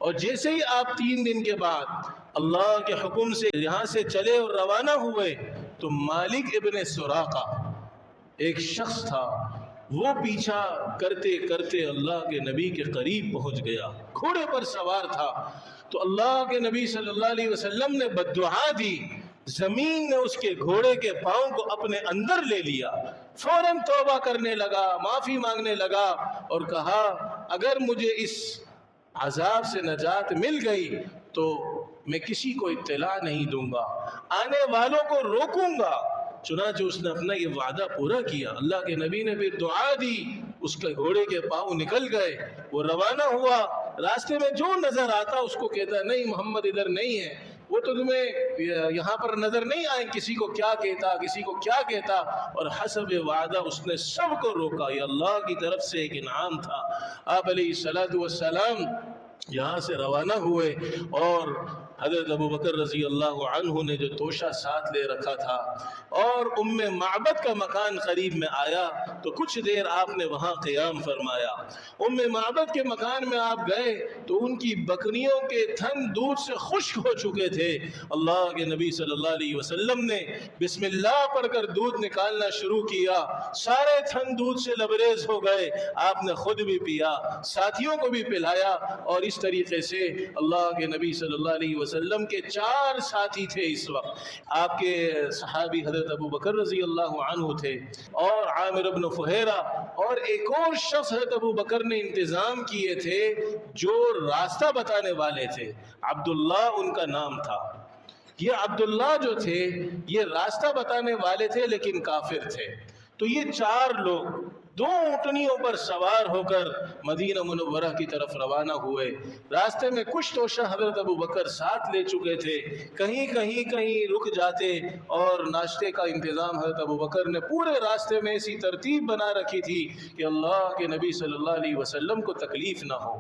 اور جیسے ہی آپ 3 دن کے بعد اللہ کے حکم سے یہاں سے چلے اور روانہ ہوئے تو مالک ابن سراقہ ایک شخص تھا، وہ پیچھا کرتے کرتے اللہ کے نبی کے قریب پہنچ گیا، گھوڑے پر سوار تھا۔ تو اللہ کے نبی صلی اللہ علیہ وسلم نے بددعا دی، زمین نے اس کے گھوڑے کے پاؤں کو اپنے اندر لے لیا، فوراً توبہ کرنے لگا، معافی مانگنے لگا اور کہا اگر مجھے اس عذاب سے نجات مل گئی تو میں کسی کو اطلاع نہیں دوں گا، آنے والوں کو روکوں گا۔ چنانچہ اس نے اپنا یہ وعدہ پورا کیا۔ اللہ کے نبی نے پھر دعا دی، اس کے گھوڑے کے پاؤں نکل گئے، وہ روانہ ہوا، راستے میں جو نظر آتا اس کو کہتا نہیں محمد ادھر نہیں ہے، وہ تو تمہیں یہاں پر نظر نہیں آئے، کسی کو کیا کہتا کسی کو کیا کہتا، اور حسب وعدہ اس نے سب کو روکا۔ یہ اللہ کی طرف سے ایک انعام تھا۔ آپ علیہ السلام یہاں سے روانہ ہوئے اور حضرت ابو بکر رضی اللہ عنہ نے جو توشہ ساتھ لے رکھا تھا اور ام معبد کا مکان قریب میں آیا تو کچھ دیر آپ نے وہاں قیام فرمایا۔ ام معبد کے مکان میں آپ گئے تو ان کی بکریوں کے تھن دودھ سے خشک ہو چکے تھے۔ اللہ کے نبی صلی اللہ علیہ وسلم نے بسم اللہ پڑھ کر دودھ نکالنا شروع کیا، سارے تھن دودھ سے لبریز ہو گئے، آپ نے خود بھی پیا، ساتھیوں کو بھی پلایا، اور اس طریقے سے اللہ کے نبی صلی اللہ علیہ وسلم کے 4 ساتھی تھے اس وقت۔ آپ کے صحابی حضرت ابو بکر رضی اللہ عنہ تھے اور عامر بن فہیرہ، اور ایک اور شخص حضرت ابو بکر نے انتظام کیے تھے جو راستہ بتانے والے تھے، عبداللہ ان کا نام تھا۔ یہ عبداللہ جو تھے یہ راستہ بتانے والے تھے لیکن کافر تھے۔ تو یہ 4 لوگ 2 اونٹنیوں پر سوار ہو کر مدینہ منورہ کی طرف روانہ ہوئے۔ راستے میں کچھ توشہ حضرت ابو بکر ساتھ لے چکے تھے، کہیں رک جاتے اور ناشتے کا انتظام حضرت ابو بکر نے پورے راستے میں ایسی ترتیب بنا رکھی تھی کہ اللہ کے نبی صلی اللہ علیہ وسلم کو تکلیف نہ ہو۔